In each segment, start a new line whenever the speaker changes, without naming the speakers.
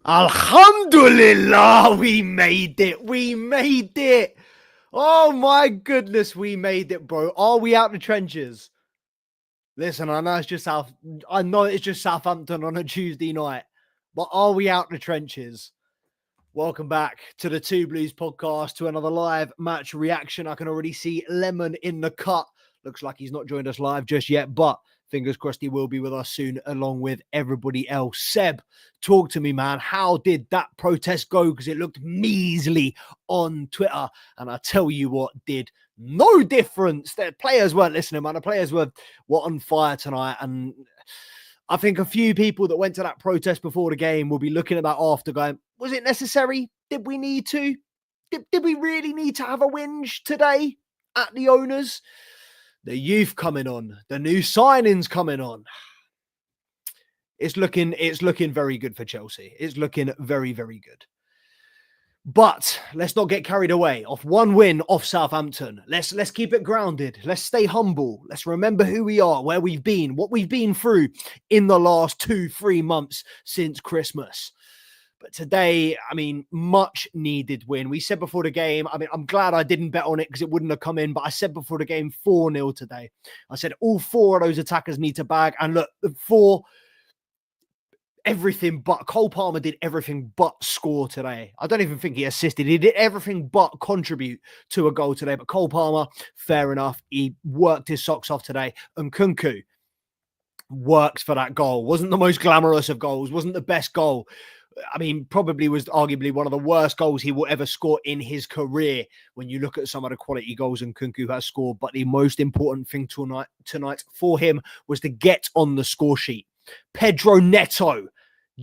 Alhamdulillah, we made it. We made it. Oh my goodness, we made it, bro. Are we out the trenches? Listen, I know it's just Southampton on a Tuesday night, but are we out the trenches? Welcome back to the Two Blues podcast, to another live match reaction. I can already see Lemon in the cut. Looks like he's not joined us live just yet, but fingers crossed he will be with us soon, along with everybody else. Seb, talk to me, man. How did that protest go? Because it looked measly on Twitter. And I tell you what, did no difference. The players weren't listening, man. The players were on fire tonight. And I think a few people that went to that protest before the game will be looking at that after going, was it necessary? Did we need to? Did we really need to have a whinge today at the owners? The youth coming on, the new signings coming on. It's looking very good for Chelsea. It's looking very, very good. But let's not get carried away off one win off Southampton. Let's keep it grounded. Let's stay humble. Let's remember who we are, where we've been, what we've been through in the last 2-3 months since Christmas. But today, I mean, much needed win. We said before the game, I mean, I'm glad I didn't bet on it because it wouldn't have come in. But I said before the game, 4-0 today. I said all 4 of those attackers need to bag. And look, the 4... everything but Cole Palmer did everything but score today. I don't even think he assisted. He did everything but contribute to a goal today. But Cole Palmer, fair enough. He worked his socks off today. And Kunku worked for that goal. Wasn't the most glamorous of goals. Wasn't the best goal. I mean, probably was arguably one of the worst goals he will ever score in his career when you look at some of the quality goals Nkunku has scored. But the most important thing tonight for him was to get on the score sheet. Pedro Neto,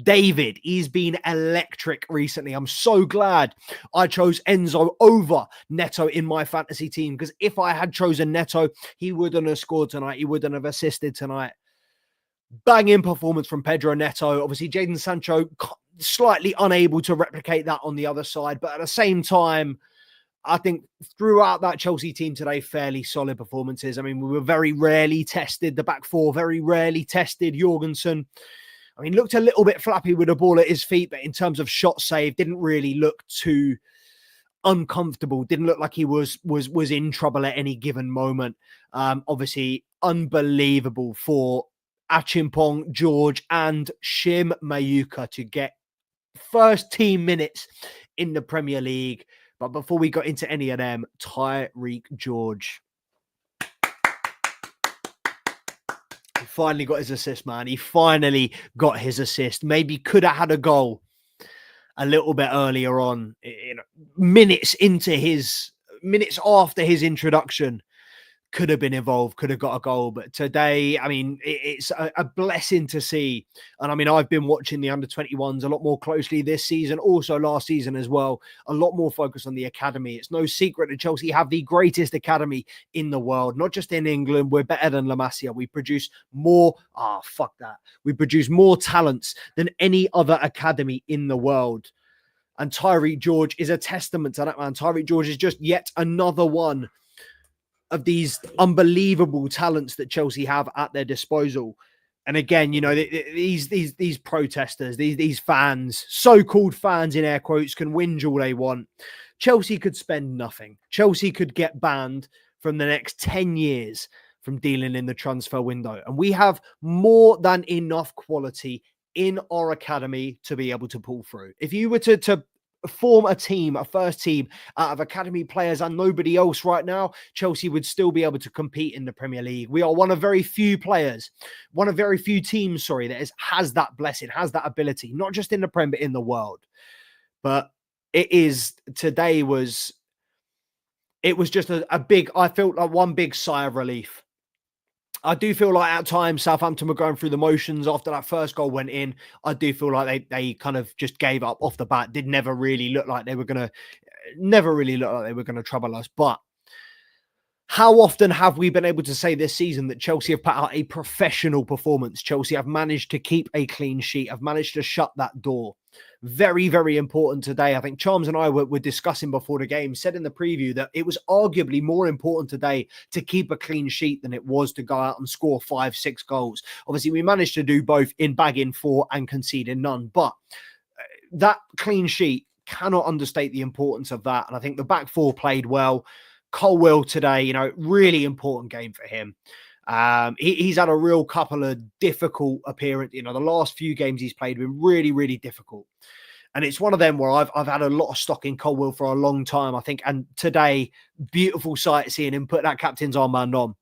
David, he's been electric recently. I'm so glad I chose Enzo over Neto in my fantasy team, because if I had chosen Neto, he wouldn't have scored tonight. He wouldn't have assisted tonight. Banging performance from Pedro Neto. Obviously, Jadon Sancho slightly unable to replicate that on the other side. But at the same time, I think throughout that Chelsea team today, fairly solid performances. I mean, we were very rarely tested. The back four very rarely tested. Jorgensen, I mean, looked a little bit flappy with the ball at his feet, but in terms of shot save, didn't really look too uncomfortable. Didn't look like he was in trouble at any given moment. Obviously, unbelievable for Achimpong, George, and Shim Mayuka to get first team minutes in the Premier League. But before we got into any of them, Tyreek George. He finally got his assist, man. He finally got his assist. Maybe could have had a goal a little bit earlier on, minutes after his introduction. Could have been involved, could have got a goal. But today, I mean, it's a blessing to see. And I mean, I've been watching the under-21s a lot more closely this season, also last season as well. A lot more focus on the academy. It's no secret that Chelsea have the greatest academy in the world, not just in England. We're better than La Masia. We produce more, we produce more talents than any other academy in the world. And Tyreek George is a testament to that, man. Tyreek George is just yet another one of these unbelievable talents that Chelsea have at their disposal. And again, you know, these protesters, these fans, so-called fans in air quotes, can whinge all they want. Chelsea could spend nothing. Chelsea could get banned from the next 10 years from dealing in the transfer window. And we have more than enough quality in our academy to be able to pull through. If you were to form a team, a first team out of academy players and nobody else right now, Chelsea would still be able to compete in the Premier League. We are one of very few teams, that has that blessing, has that ability, not just in the Prem, but in the world. But today was just a big, I felt like one big sigh of relief. I do feel like at times Southampton were going through the motions after that first goal went in. I do feel like they kind of just gave up off the bat. Never really look like they were going to trouble us. But how often have we been able to say this season that Chelsea have put out a professional performance? Chelsea have managed to keep a clean sheet, have managed to shut that door. Very, very important today. I think Charms and I were discussing before the game, said in the preview that it was arguably more important today to keep a clean sheet than it was to go out and score 5-6 goals. Obviously, we managed to do both in bagging 4 and conceding none. But that clean sheet, cannot understate the importance of that. And I think the back four played well. Colwill today, really important game for him. He's had a real couple of difficult appearances. The last few games he's played have been really, really difficult. And it's one of them where I've had a lot of stock in Colwill for a long time, I think. And today, beautiful sight seeing him put that captain's armband on.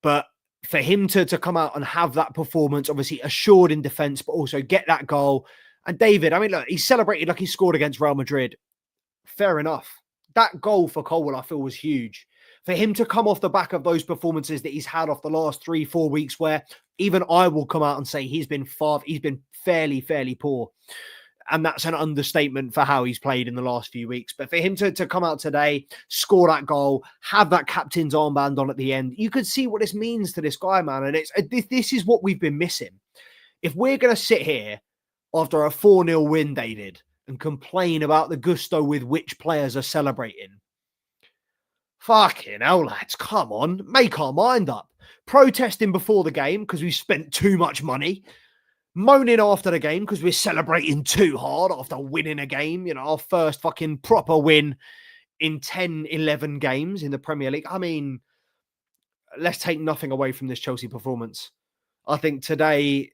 But for him to come out and have that performance, obviously assured in defence, but also get that goal. And David, I mean, look, he celebrated like he scored against Real Madrid. Fair enough. That goal for Colwill, I feel, was huge. For him to come off the back of those performances that he's had off the last 3-4 weeks, where even I will come out and say he's been fairly poor. And that's an understatement for how he's played in the last few weeks. But for him to come out today, score that goal, have that captain's armband on at the end, you could see what this means to this guy, man. And this is what we've been missing. If we're going to sit here after a 4-0 win, David, and complain about the gusto with which players are celebrating, fucking hell, lads, come on, make our mind up. Protesting before the game because we spent too much money. Moaning after the game because we're celebrating too hard after winning a game. Our first fucking proper win in 10, 11 games in the Premier League. I mean, let's take nothing away from this Chelsea performance. I think today,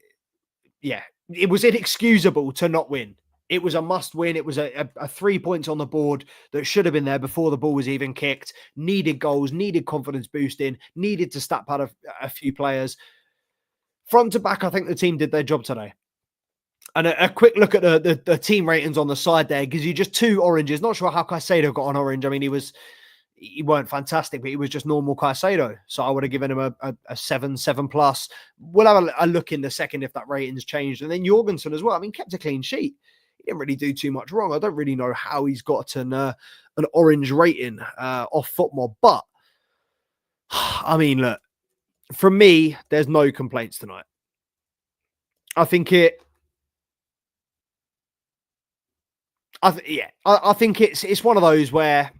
it was inexcusable to not win. It was a must win. It was a 3 points on the board that should have been there before the ball was even kicked. Needed goals, needed confidence boosting, needed to step out of a few players. Front to back, I think the team did their job today. And a quick look at the team ratings on the side there gives you just 2 oranges. Not sure how Caicedo got an orange. I mean, he weren't fantastic, but he was just normal Caicedo. So I would have given him a 7+. We'll have a look in the second if that rating's changed. And then Jorgensen as well. I mean, kept a clean sheet. He didn't really do too much wrong. I don't really know how he's got an orange rating off football. But, I mean, look, from me, there's no complaints tonight. I think it's one of those where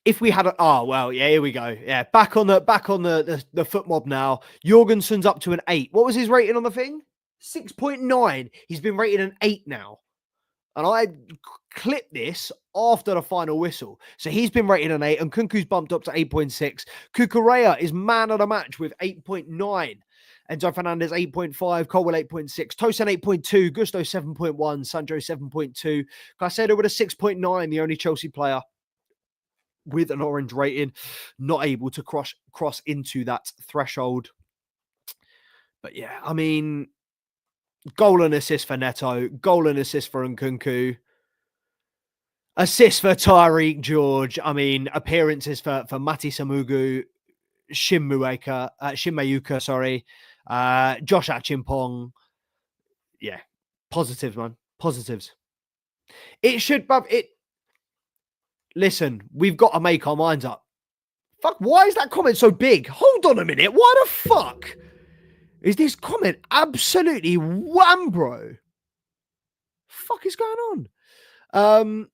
if we had here we go. Yeah, back on the foot mob now. Jorgensen's up to an 8. What was his rating on the thing? 6.9. He's been rated an 8 now. And I clipped this after the final whistle. So he's been rated an 8 and Kunku's bumped up to 8.6. Cucurella is man of the match with 8.9. Enzo Fernandez 8.5. Colwill 8.6. Tosin 8.2. Gusto 7.1. Sancho 7.2. Caicedo with a 6.9. The only Chelsea player with an orange rating. Not able to cross into that threshold. But yeah, I mean, goal and assist for Neto. Goal and assist for Nkunku. Assist for Tyreek George. I mean, appearances for Mati Samugu, Shinmayuka, sorry. Josh Achimpong. Yeah. Positives, man. Positives. Listen, we've got to make our minds up. Fuck, why is that comment so big? Hold on a minute. Why the fuck is this comment absolutely wham, bro? Fuck is going on?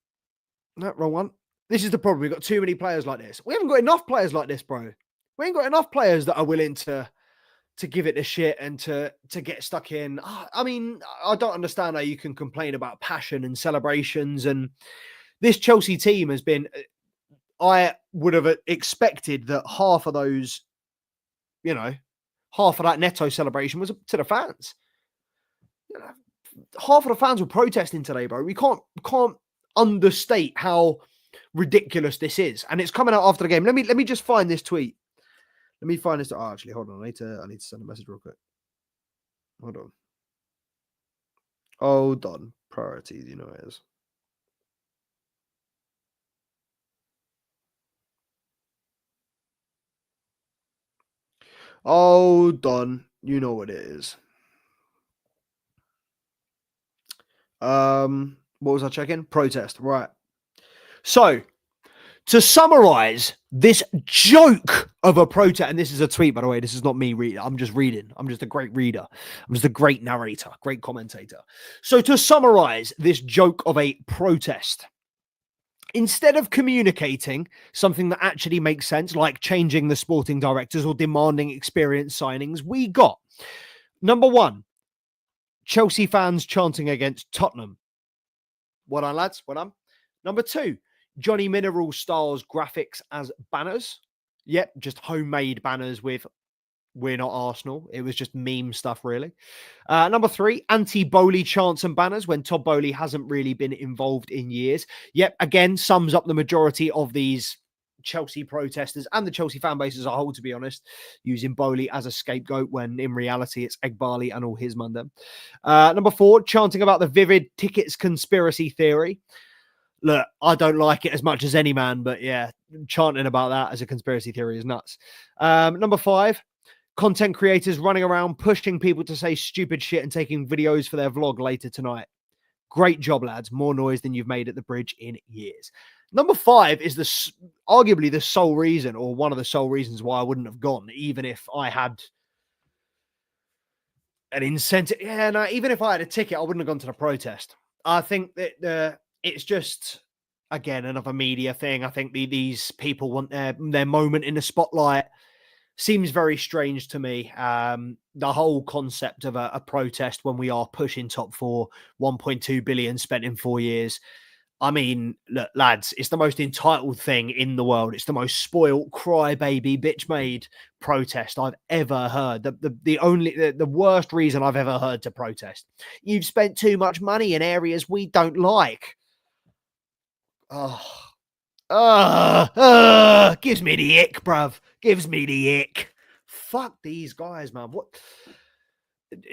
No, wrong one. This is the problem. We've got too many players like this. We haven't got enough players like this, bro. We ain't got enough players that are willing to give it a shit and to get stuck in. I mean, I don't understand how you can complain about passion and celebrations. And this Chelsea team has been, I would have expected that half of those, half of that Neto celebration was to the fans. Half of the fans were protesting today, bro. We can't understate how ridiculous this is. And it's coming out after the game. Let me just find this tweet. Let me find this. Oh, actually, hold on. I need to send a message real quick. Hold on. Priorities, it is. Hold on. You know what it is. What was I checking? Protest. Right. So, to summarize this joke of a protest, and this is a tweet, by the way, this is not me reading. I'm just reading. I'm just a great reader. I'm just a great narrator, great commentator. So to summarize this joke of a protest, instead of communicating something that actually makes sense, like changing the sporting directors or demanding experienced signings, we got, number one, Chelsea fans chanting against Tottenham. Well done, lads. Well done. Number 2, Johnny Mineral styles graphics as banners. Yep, just homemade banners with "We're not Arsenal." It was just meme stuff, really. Number 3, anti-Bowley chants and banners when Todd Bowley hasn't really been involved in years. Yep, again, sums up the majority of these Chelsea protesters and the Chelsea fan base as a whole, to be honest, using Bowley as a scapegoat when in reality it's Egbali and all his mundum. Number 4, chanting about the Vivid Tickets conspiracy theory. Look, I don't like it as much as any man, but yeah, chanting about that as a conspiracy theory is nuts. Number 5, content creators running around pushing people to say stupid shit and taking videos for their vlog later tonight. Great job, lads. More noise than you've made at the bridge in years. Number 5 is arguably the sole reason, or one of the sole reasons why I wouldn't have gone, even if I had an incentive. Yeah, no, even if I had a ticket, I wouldn't have gone to the protest. I think that it's just, again, another media thing. I think these people want their moment in the spotlight. Seems very strange to me. The whole concept of a protest when we are pushing top 4, 1.2 billion spent in 4 years. I mean, look, lads, it's the most entitled thing in the world. It's the most spoiled, crybaby, bitch-made protest I've ever heard. The worst reason I've ever heard to protest. You've spent too much money in areas we don't like. Gives me the ick, bruv. Gives me the ick. Fuck these guys, man. What?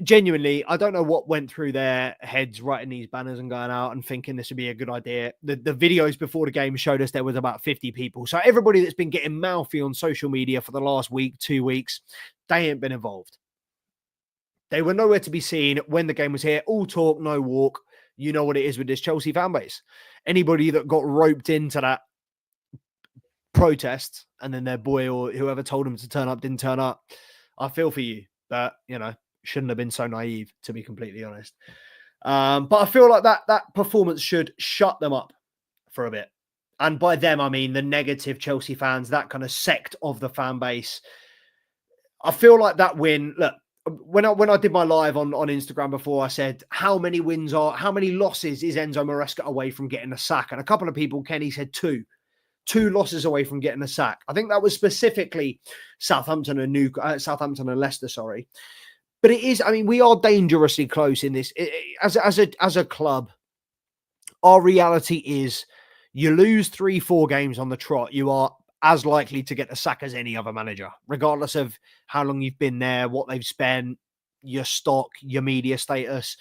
Genuinely, I don't know what went through their heads writing these banners and going out and thinking this would be a good idea. The videos before the game showed us there was about 50 people. So everybody that's been getting mouthy on social media for the last week, 2 weeks, they ain't been involved. They were nowhere to be seen when the game was here. All talk, no walk. You know what it is with this Chelsea fan base. Anybody that got roped into that protest and then their boy or whoever told them to turn up didn't turn up, I feel for you. But, you know, shouldn't have been so naive, to be completely honest. But I feel like that performance should shut them up for a bit. And by them, I mean the negative Chelsea fans, that kind of sect of the fan base. I feel like that win, look, when I did my live on Instagram before, I said, how many losses is Enzo Maresca away from getting a sack? And a couple of people, Kenny, said 2 losses away from getting a sack. I think that was specifically Southampton and Leicester, sorry. But it is, I mean, we are dangerously close in this. As a club, our reality is you lose 3-4 games on the trot, you are as likely to get the sack as any other manager, regardless of how long you've been there, what they've spent, your stock, your media status.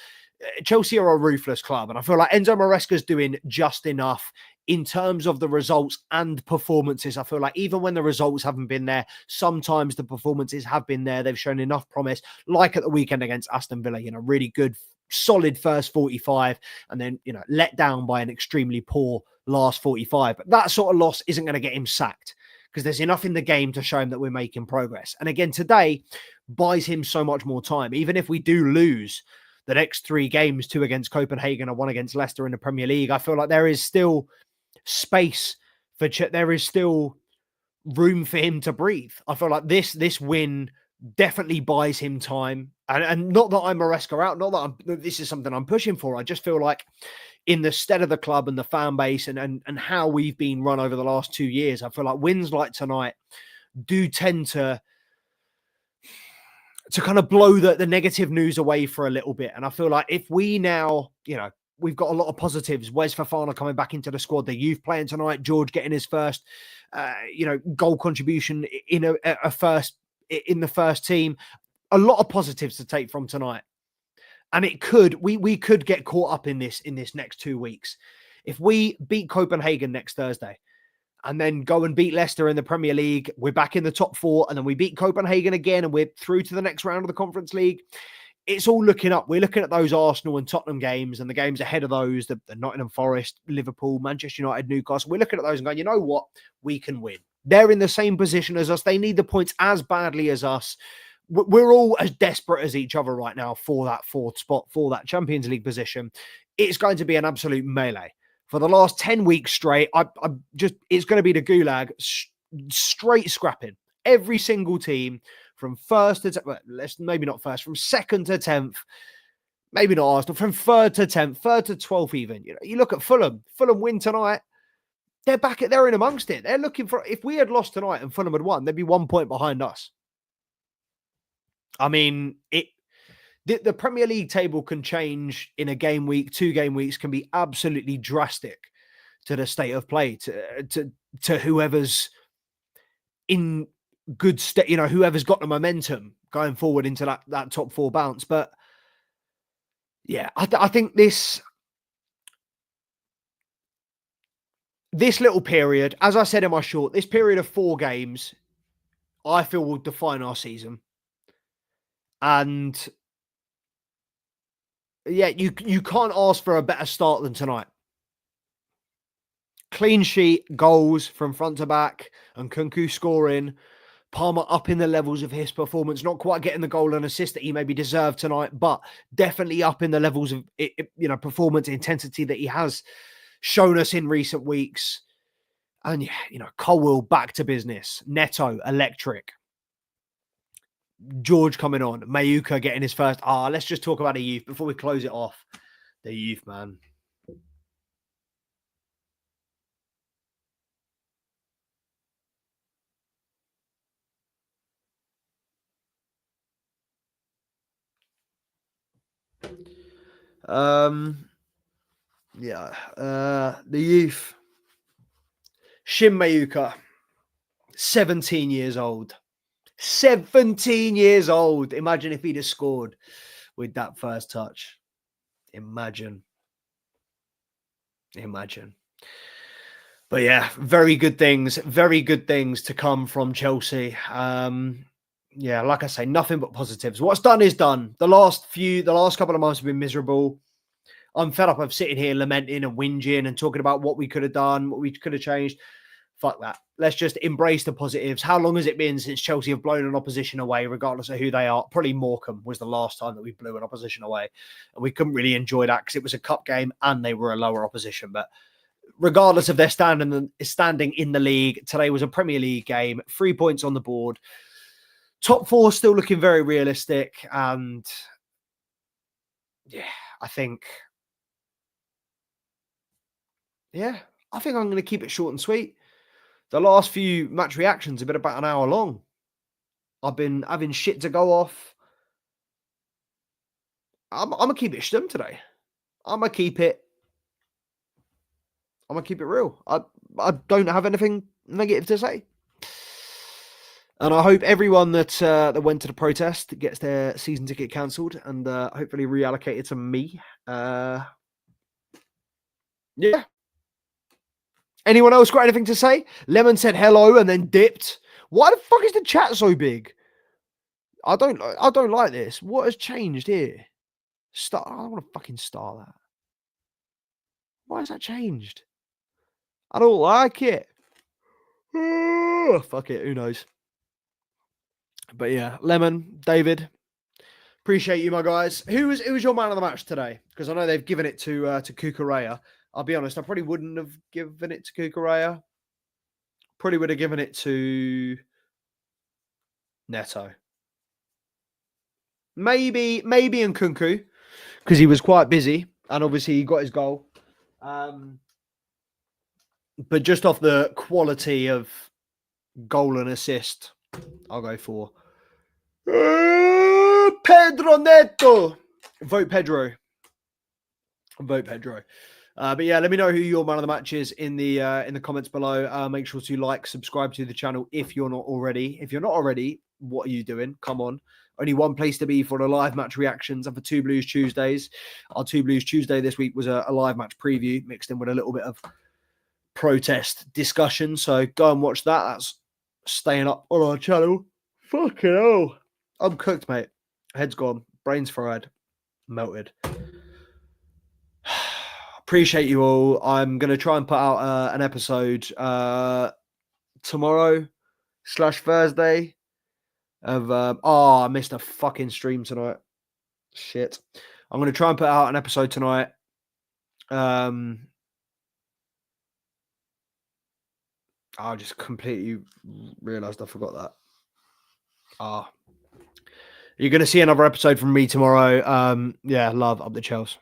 Chelsea are a ruthless club, and I feel like Enzo Maresca's doing just enough in terms of the results and performances. I feel like even when the results haven't been there, sometimes the performances have been there. They've shown enough promise, like at the weekend against Aston Villa, you know, really good, solid first 45, and then, you know, let down by an extremely poor last 45. But that sort of loss isn't going to get him sacked because there's enough in the game to show him that we're making progress. And again, today buys him so much more time. Even if we do lose the next 3 games, 2 against Copenhagen and 1 against Leicester in the Premier League, I feel like there is still space for there is still room for him to breathe. I feel like this win definitely buys him time, and not that I'm Maresca out, not that this is something I'm pushing for. I just feel like in the stead of the club and the fan base and how we've been run over the last 2 years, I feel like wins like tonight do tend to kind of blow the negative news away for a little bit. And I feel like if we now, you know, we've got a lot of positives. Wes Fofana coming back into the squad, the youth playing tonight, George getting his first, goal contribution in the first team. A lot of positives to take from tonight. And we could get caught up in this next 2 weeks. If we beat Copenhagen next Thursday and then go and beat Leicester in the Premier League, we're back in the top 4, and then we beat Copenhagen again and we're through to the next round of the Conference League. It's all looking up. We're looking at those Arsenal and Tottenham games and the games ahead of those, the Nottingham Forest, Liverpool, Manchester United, Newcastle. We're looking at those and going, you know what? We can win. They're in the same position as us. They need the points as badly as us. We're all as desperate as each other right now for that 4th spot, for that Champions League position. It's going to be an absolute melee. For the last 10 weeks straight, it's going to be the gulag, straight scrapping. Every single team from first to maybe not first, from second to 10th, maybe not Arsenal, from 3rd to 10th, 3rd to 12th even. You know, you look at Fulham. Fulham win tonight. They're in amongst it. They're looking for, if we had lost tonight and Fulham had won, they'd be 1 point behind us. I mean, the Premier League table can change in a game week, 2 game weeks can be absolutely drastic to the state of play, to whoever's in good state, you know, whoever's got the momentum going forward into that top 4 bounce. But yeah, I think this little period, as I said in my short, this period of 4 games, I feel will define our season. And yeah, you can't ask for a better start than tonight. Clean sheet, goals from front to back, and Kunku scoring. Palmer up in the levels of his performance, not quite getting the goal and assist that he maybe deserved tonight, but definitely up in the levels of performance intensity that he has shown us in recent weeks. And yeah, Colwell back to business, Neto electric, George coming on, Mayuka getting his first. Let's just talk about the youth before we close it off. The youth, man. The youth. Shin Mayuka, 17 years old. 17 years old. Imagine if he'd have scored with that first touch. Imagine. But yeah, very good things to come from Chelsea. Yeah, like I say, nothing but positives. What's done is done. The last couple of months have been miserable. I'm fed up of sitting here lamenting and whinging and talking about what we could have done, what we could have changed. Fuck that. Let's just embrace the positives. How long has it been since Chelsea have blown an opposition away, regardless of who they are? Probably Morecambe was the last time that we blew an opposition away. And we couldn't really enjoy that because it was a cup game and they were a lower opposition. But regardless of their standing in the league, today was a Premier League game. 3 points on the board. Top 4 still looking very realistic. And yeah, I think I'm going to keep it short and sweet. The last few match reactions have been about an hour long. I've been having shit to go off. I'm going to keep it stum today. I'm going to keep it real. I don't have anything negative to say. And I hope everyone that went to the protest gets their season ticket cancelled and hopefully reallocated to me. Yeah. Anyone else got anything to say? Lemon said hello and then dipped. Why the fuck is the chat so big? I don't like this. What has changed here? I don't want to fucking star that. Why has that changed? I don't like it. Fuck it. Who knows? But yeah, Lemon, David, appreciate you, my guys. Who was your man of the match today? Because I know they've given it to Kukureya. I'll be honest, I probably wouldn't have given it to Kukureya. Probably would have given it to Neto. Maybe in Kunku, because he was quite busy and obviously he got his goal. But just off the quality of goal and assist, I'll go for Pedro Neto. Vote Pedro. But yeah, let me know who your man of the match is in the comments below. Make sure to like, subscribe to the channel if you're not already. If you're not already, what are you doing? Come on. Only one place to be for the live match reactions and for Two Blues Tuesdays. Our Two Blues Tuesday this week was a live match preview mixed in with a little bit of protest discussion. So go and watch that. That's staying up on our channel. Fucking hell. I'm cooked, mate. Head's gone. Brain's fried. Melted. Appreciate you all. I'm going to try and put out an episode tomorrow/Thursday of I missed a fucking stream tonight. Shit. I'm going to try and put out an episode tonight. I just completely realized I forgot that. You're going to see another episode from me tomorrow. Yeah, love up the Chelsea.